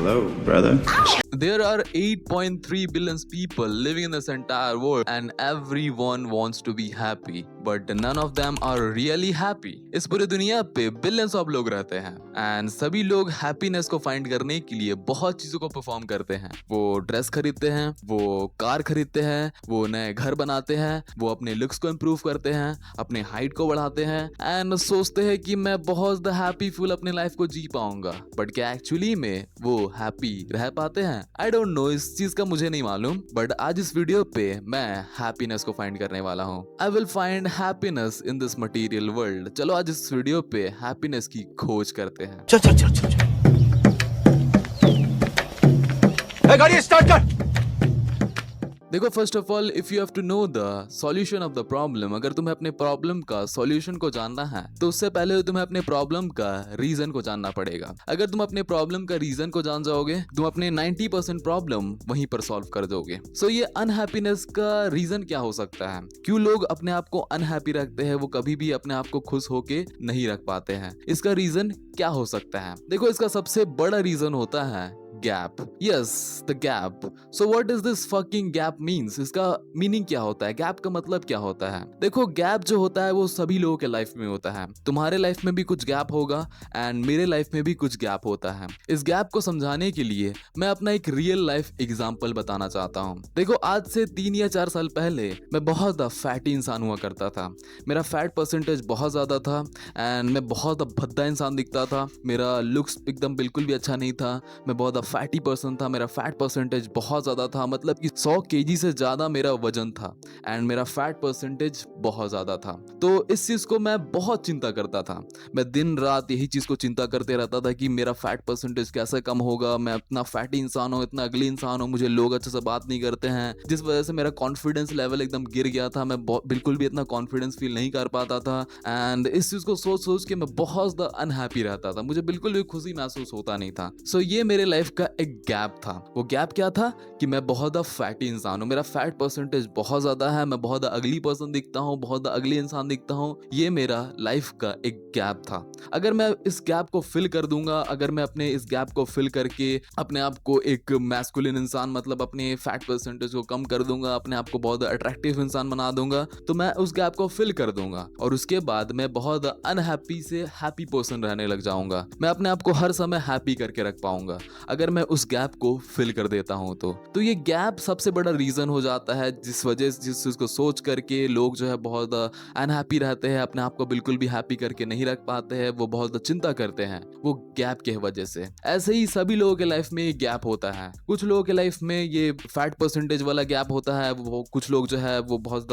Hello, brother. There are 8.3 billion people living in this entire world and everyone wants to be happy, but none of them are really happy. इस पूरी दुनिया पे billions of लोग रहते हैं and सभी लोग happiness को find करने के लिए बहुत चीजों को perform करते हैं. वो ड्रेस खरीदते हैं, वो कार खरीदते हैं, वो नए घर बनाते हैं, वो अपने लुक्स को improve करते हैं, अपने हाइट को बढ़ाते हैं and सोचते हैं कि मैं बहुत हैप्पी फुल अपने लाइफ को जी पाऊंगा. बट क्या एक्चुअली में वो हैप्पी रह पाते हैं? आई डोंट नो, इस चीज का मुझे नहीं मालूम, बट आज इस वीडियो पे मैं हैप्पीनेस को फाइंड करने वाला हूँ. I will find happiness in this material world. चलो आज इस वीडियो पे हैप्पीनेस की खोज करते हैं. चल चल चल चल गाड़ी स्टार्ट कर. देखो, first of all if you have to know the solution of the problem, अगर तुम्हें अपने प्रॉब्लम का सॉल्यूशन को जानना है तो उससे पहले तुम्हें अपने प्रॉब्लम का रीजन को जानना पड़ेगा. अगर तुम अपने प्रॉब्लम का रीजन को जान जाओगे, तुम अपने 90% प्रॉब्लम वहीं पर सॉल्व कर दोगे. सो ये अनहैप्पीनेस का रीजन क्या हो सकता है? क्यों लोग अपने आप को अनहैप्पी रखते हैं? वो कभी भी अपने आप को खुश होके नहीं रख पाते हैं. इसका रीजन क्या हो सकता है? देखो, इसका सबसे बड़ा रीजन होता है gap. Yes, the gap. So what does this fucking gap means? इसका मीनिंग क्या होता है? गैप का मतलब क्या होता है? देखो, गैप जो होता है वो सभी लोगों के लाइफ में होता है. तुम्हारे लाइफ में भी कुछ गैप होगा एंड मेरे लाइफ में भी कुछ गैप होता है. इस गैप को समझाने के लिए मैं अपना एक रियल लाइफ एग्जांपल बताना चाहता हूँ. देखो, आज से 3 या 4 साल पहले मैं बहुत फैटी इंसान हुआ करता था. मेरा फैट परसेंटेज बहुत ज्यादा था एंड मैं बहुत भद्दा इंसान दिखता था. मेरा लुक्स एकदम बिल्कुल भी अच्छा नहीं था. मैं बहुत फैटी पर्सन था. मेरा फैट परसेंटेज बहुत ज्यादा था, मतलब कि 100 kg से ज्यादा मेरा वजन था एंड मेरा फैट परसेंटेज बहुत ज्यादा था. तो इस चीज को मैं बहुत चिंता करता था. मैं दिन रात यही चीज को चिंता करते रहता था कि मेरा फैट परसेंटेज कैसे कम होगा. मैं इतना फैटी इंसान हूँ, इतना अगली इंसान हूँ, मुझे लोग अच्छे से बात नहीं करते हैं, जिस वजह से मेरा कॉन्फिडेंस लेवल एकदम गिर गया था. मैं बिल्कुल भी इतना कॉन्फिडेंस फील नहीं कर पाता था एंड इस चीज को सोच सोच के मैं बहुत ज्यादा अनहैप्पी रहता था. मुझे बिल्कुल भी खुशी महसूस होता नहीं था. सो ये मेरे लाइफ का एक गैप था. वो गैप क्या था कि मैं बहुत फैटी इंसान हूँ, मेरा फैट परसेंटेज बहुत ज्यादा है, मैं बहुत अगली पर्सन दिखता हूँ, बहुत अगली इंसान दिखता हूँ. ये मेरा लाइफ का एक गैप था. अगर मैं इस गैप को फिल कर दूंगा, अगर मैं अपने इस गैप को फिल करके अपने आप को एक मैस्कुलिन इंसान, मतलब अपने फैट परसेंटेज को कम कर दूंगा, अपने आप को बहुत अट्रैक्टिव इंसान बना दूंगा, तो मैं उस गैप को फिल कर दूंगा और उसके बाद मैं बहुत अनहैप्पी से हैप्पी पर्सन रहने लग जाऊंगा. मैं अपने आप को हर समय हैप्पी करके रख पाऊंगा अगर मैं उस गैप को फिल कर देता हूं तो ये गैप सबसे बड़ा रीजन हो जाता है जिस वजह से, जिस चीज को सोच करके लोग जो है बहुत अनहैप्पी रहते हैं, अपने आप को बिल्कुल भी हैप्पी करके नहीं रख पाते हैं, वो बहुत चिंता करते हैं वो गैप के वजह से. ऐसे ही सभी लोगों के लाइफ में ये गैप होता है. कुछ लोगों के लाइफ में ये फैट परसेंटेज वाला गैप होता है. वो कुछ लोग जो है वो बहुत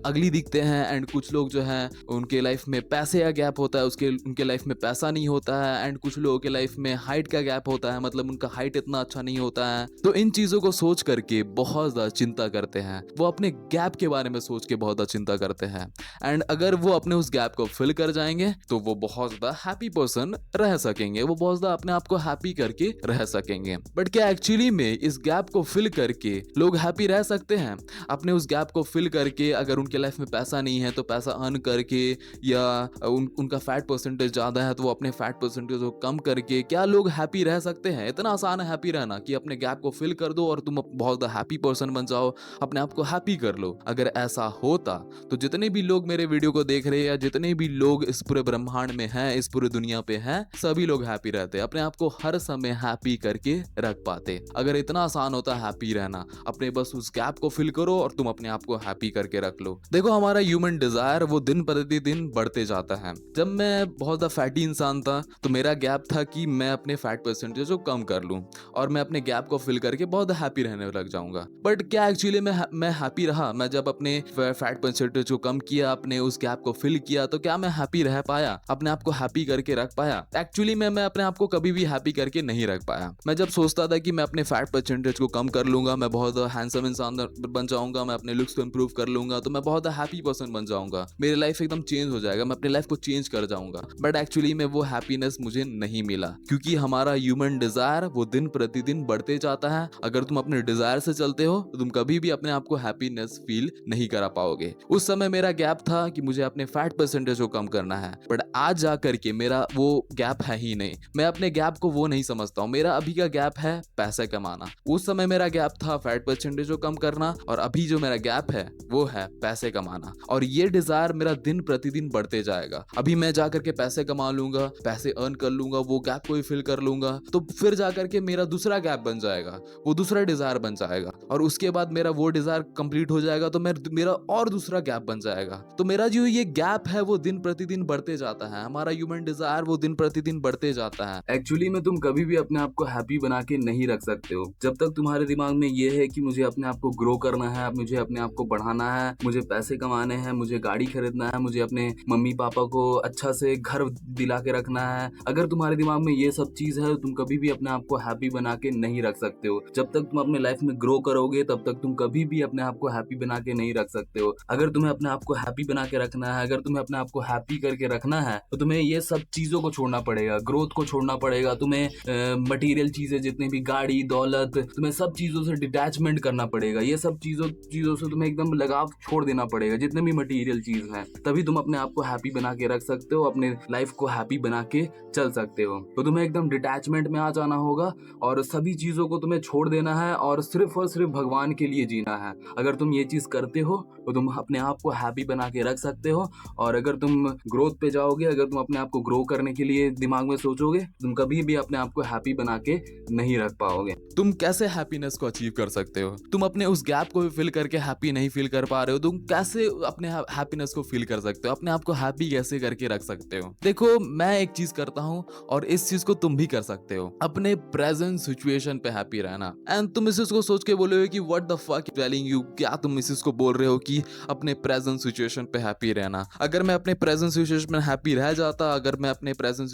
अगली दिखते हैं एंड कुछ लोग जो है उनके लाइफ में पैसे का गैप होता है, उनके लाइफ में पैसा नहीं होता है एंड कुछ लोगों के लाइफ में हाइट का गैप होता है, मतलब उनका हाइट इतना अच्छा नहीं होता है. तो इन चीजों को सोच करके बहुत ज्यादा चिंता करते हैं. वो अपने गैप के बारे में सोच के बहुत ज्यादा चिंता करते हैं एंड अगर वो अपने उस गैप को फिल कर जाएंगे तो वो बहुत ज्यादा हैप्पी पर्सन रह सकेंगे, वो बहुत ज्यादा अपने आप को हैप्पी करके रह सकेंगे. बट क्या एक्चुअली में इस गैप को फिल करके लोग हैप्पी रह सकते हैं? अपने उस गैप को फिल करके अगर उनके लाइफ में पैसा नहीं है तो पैसा अर्न करके, या उनका फैट परसेंटेज ज्यादा है तो वो अपने फैट परसेंटेज को कम करके क्या लोग हैप्पी रह सकते हैं? इतना आसान है हैप्पी रहना कि अपने गैप को फिल कर दो और तुम बहुत हैप्पी पर्सन बन जाओ, अपने आप को हैप्पी कर लो. अगर ऐसा होता तो जितने भी लोग मेरे वीडियो को देख रहे हैं या जितने भी लोग इस पूरे ब्रह्मांड में हैं, इस पूरे दुनिया पे हैं, सभी लोग हैप्पी रहते, अपने आप को हर समय हैप्पी करके रख पाते. अगर इतना आसान होता हैप्पी रहना, अपने बस उस गैप को फिल करो और तुम अपने आप को हैप्पी करके रख लो. देखो, हमारा ह्यूमन डिजायर वो दिन प्रतिदिन बढ़ते जाता है. जब मैं बहुत फैटी इंसान था तो मेरा गैप था कि मैं अपने फैट परसेंटेज को कम कर लूं और मैं अपने गैप को फिल करके बहुत हैप्पी रहने लग जाऊंगा. बट क्या एक्चुअली मैं हैप्पी रहा? मैं जब अपने फैट परसेंटेज को कम किया, अपने उस गैप को फिल किया, तो क्या मैं हैप्पी रह पाया, अपने आप को हैप्पी करके रख पाया? एक्चुअली मैं अपने आप को कभी भी हैप्पी करके नहीं रख पाया. मैं जब सोचता था कि मैं अपने फैट परसेंटेज को कम कर लूंगा, मैं बहुत हैंडसम इंसान बन जाऊंगा, मैं अपने लुक्स को इंप्रूव कर लूंगा, तो मैं बहुत हैप्पी पर्सन बन जाऊंगा, मेरी लाइफ एकदम चेंज हो जाएगा, मैं अपनी लाइफ को चेंज कर जाऊंगा. बट एक्चुअली में वो हैप्पीनेस मुझे नहीं मिला क्योंकि हमारा ह्यूमन डिजायर वो दिन प्रतिदिन बढ़ते जाता है। अगर तुम अपने डिजायर से चलते हो तो तुम कभी भी अपने आप को हैप्पीनेस फील नहीं करा पाओगे। उस समय मेरा गैप था कि मुझे अपने फैट परसेंटेज को कम करना है, बट आज जा करके मेरा वो गैप है ही नहीं। मैं अपने गैप को वो नहीं समझता हूँ। मेरा अभी का गैप है पैसे कमाना। उस समय मेरा गैप था फैट परसेंटेज को कम करना, और अभी जो मेरा गैप है वो है पैसे कमाना। और ये डिजायर मेरा दिन प्रतिदिन बढ़ते जाएगा। अभी मैं जा करके पैसे कमा लूंगा, पैसे अर्न कर लूंगा, वो गैप को भी फिल कर लूंगा, तो फिर जा करके मेरा दूसरा गैप बन जाएगा, वो दूसरा डिजायर बन जाएगा, और उसके बाद मेरा वो डिजायर कंप्लीट हो जाएगा तो मेरा और दूसरा गैप बन जाएगा। तो मेरा जो ये गैप है वो दिन प्रतिदिन बढ़ते जाता है। हमारा ह्यूमन डिजायर वो दिन प्रतिदिन बढ़ते जाता है। एक्चुअली में तुम कभी भी अपने आप को हैप्पी बना के नहीं रख सकते हो जब तक तुम्हारे दिमाग में ये है कि मुझे अपने आप को ग्रो करना है, मुझे अपने आप को बढ़ाना है, मुझे पैसे कमाने हैं, मुझे गाड़ी खरीदना है, मुझे अपने मम्मी पापा को अच्छा से घर दिला के रखना है। अगर तुम्हारे दिमाग में ये सब चीज है, तुम कभी भी अपने आप को हैप्पी बना के नहीं रख सकते हो। जब तक तुम अपने लाइफ में ग्रो करोगे तब तक तुम कभी भी अपने आप को हैप्पी बना के नहीं रख सकते हो। अगर तुम्हें अपने आप को हैप्पी बना के रखना है, अगर तुम्हें अपने आप को हैप्पी करके रखना है, तो तुम्हें ये सब चीजों को छोड़ना पड़ेगा, ग्रोथ को छोड़ना पड़ेगा, तुम्हें मटेरियल चीजें जितनी भी गाड़ी दौलत, तुम्हें सब चीजों से डिटैचमेंट करना पड़ेगा। ये सब चीजों से तुम्हें एकदम लगाव छोड़ देना पड़ेगा, जितने भी मटेरियल चीज हैं। तभी तुम अपने आप को हैप्पी बना के रख सकते हो, अपने लाइफ को हैप्पी बना के चल सकते हो। तो तुम्हें एकदम डिटैचमेंट में आ जाना होगा और सभी चीजों को तुम्हें छोड़ देना है और सिर्फ भगवान के लिए जीना है। अगर तुम ये चीज करते हो तो तुम अपने आप को हैप्पी बना के रख सकते हो। और अगर तुम ग्रोथ पे जाओगे, अगर तुम अपने आप को ग्रो करने के लिए दिमाग में सोचोगे, तुम कभी भी अपने आप को हैप्पी बना के नहीं रख पाओगे। तुम कैसे हैप्पीनेस को अचीव कर सकते हो? तुम अपने उस गैप को भी फिल करके हैप्पी नहीं फील कर पा रहे हो, तुम कैसे अपने हैप्पीनेस को फील कर सकते हो? अपने आप को हैप्पी कैसे करके रख सकते हो? देखो, मैं एक चीज करता हूँ और इस चीज को तुम भी कर सकते हो, अपने प्रेजेंट सिचुएशन पे हैप्पी रहना। एंड तुम इस चीज को सोच के बोलोगे कि what the fuck telling you, क्या तुम इस चीज को बोल रहे हो कि अपने प्रेजेंट सिचुएशन पे हैप्पी रहना? अगर मैं अपने प्रेजेंट सिचुएशन में हैप्पी रह जाता, अगर मैं अपने प्रेजेंट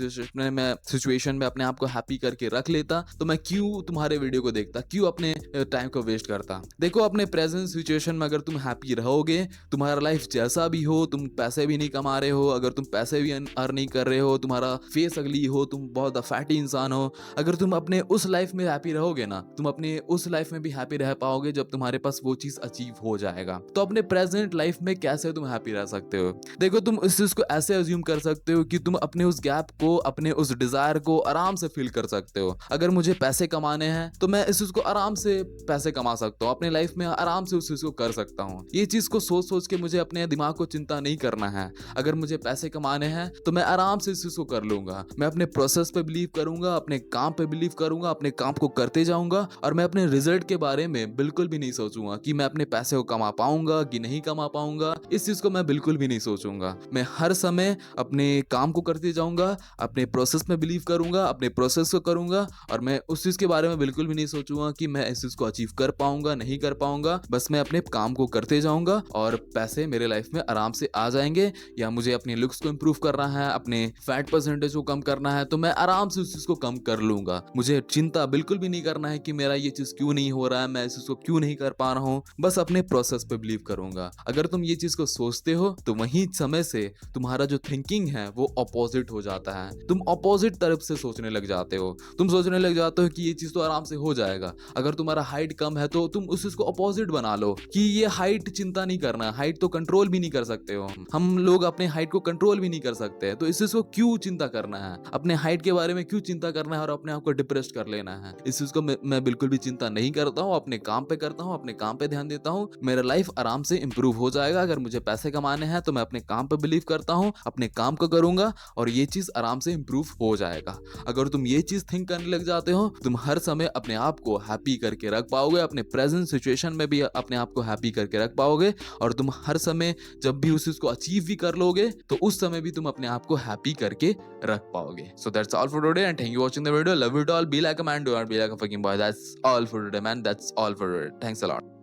सिचुएशन में अपने आप को हैप्पी करके रख लेता, तो मैं क्यों तुम्हारे वीडियो को देखता, क्यों अपने टाइम को वेस्ट करता? देखो, अपने प्रेजेंट सिचुएशन में अगर तुम हैप्पी रहोगे, तुम्हारा लाइफ जैसा भी हो, तुम पैसे भी नहीं कमा रहे हो, अगर तुम पैसे भी अर्न नहीं कर रहे हो, तुम्हारा फेस अगली हो, तुम बहुत फैटी इंसान हो, अगर तुम अपने उस लाइफ में हैप्पी रहोगे ना, तुम अपने उस लाइफ में भी हैप्पी रह पाओगे जब तुम्हारे पास वो चीज अचीव हो जाएगा। तो अपने प्रेजेंट लाइफ में कैसे तुम हैप्पी रह सकते हो? देखो, तुम इस चीज को ऐसे अज्यूम कर सकते हो कि तुम अपने उस गैप को, अपने उस डिजायर को आराम से फील कर सकते हो। अगर मुझे पैसे कमाने हैं तो मैं इस चीज को आराम से पैसे कमा सकता हूँ, अपने लाइफ में आराम से उस चीज को कर सकता हूँ। ये चीज को सोच सोच के मुझे अपने दिमाग को चिंता नहीं करना है। अगर मुझे पैसे कमाने हैं तो मैं आराम से इस चीज को कर लूंगा। मैं अपने प्रोसेस पे बिलीव करूंगा, अपने काम पे बिलीव करूंगा, अपने काम को करते जाऊंगा, और मैं अपने रिजल्ट के बारे में बिल्कुल भी नहीं सोचूंगा कि मैं अपने पैसे को कमा पाऊंगा कि नहीं कमा पाऊंगा। इस चीज को मैं बिल्कुल भी नहीं सोचूंगा। मैं हर समय अपने काम को करते जाऊंगा, अपने प्रोसेस में बिलीव करूंगा, अपने प्रोसेस को करूंगा, और मैं उस चीज के बारे में बिल्कुल भी नहीं सोचूंगा कि मैं इस चीज को अचीव कर पाऊंगा नहीं कर पाऊंगा। बस मैं अपने काम को करते जाऊंगा और पैसे मेरे लाइफ में आराम से आ जाएंगे। या मुझे अपनी लुक्स को इंप्रूव करना है, अपने फैट परसेंटेज को कम करना है, तो मैं आराम से उस चीज को कम कर लूंगा। मुझे चिंता बिल्कुल भी नहीं करना है कि मेरा ये चीज क्यों नहीं हो रहा है, मैं इस चीज को क्यों नहीं कर पा रहा हूँ। बस अपने प्रोसेस पे बिलीव करूंगा। अगर तुम ये चीज को सोचते हो तो वही समय से तुम्हारा जो थिंकिंग है वो अपोजिट हो जाता है। तुम अपोजिट तरफ से सोचने लग जाते हो। तुम सोचने लग जाते हो कि ये चीज तो आराम से हो जाएगा। अगर तुम्हारा हाइट कम है तो तुम उस चीज को अपोजिट बना लो कि ये हाइट चिंता नहीं करना, हाइट तो कंट्रोल भी नहीं कर सकते हो। हम लोग अपने हाइट को कंट्रोल भी नहीं कर सकते, तो इस चीज को क्यों चिंता करना है? अपने हाइट के बारे में क्यों चिंता करना है और अपने आप को डिप्रेस कर लेना है? इस चीज को मैं बिल्कुल भी चिंता नहीं करता हूँ। अपने काम पे करता हूँ, अपने काम पे ध्यान देता हूँ, मेरा लाइफ आराम से इंप्रूव हो जाएगा। अगर मुझे पैसे कमाने हैं तो मैं अपने काम पे बिलीव करता हूँ, अपने काम को करूंगा और ये चीज आराम से इंप्रूव हो जाएगा। अगर तुम ये चीज थिंक करने लग जाते हो, तुम हर समय अपने आप को हैप्पी करके रख पाओगे, अपने प्रेजेंट सिचुएशन में भी अपने आप को हैप्पी करके रख पाओगे, और तुम हर समय जब भी उस चीज को अचीव भी कर लोगे तो उस समय भी तुम अपने आप को हैप्पी करके रख पाओगे। So that's all for today and thank you watching the video. Love it all, be like a man, do not be like a fucking boy. That's all for today man, that's all for today. Thanks a lot.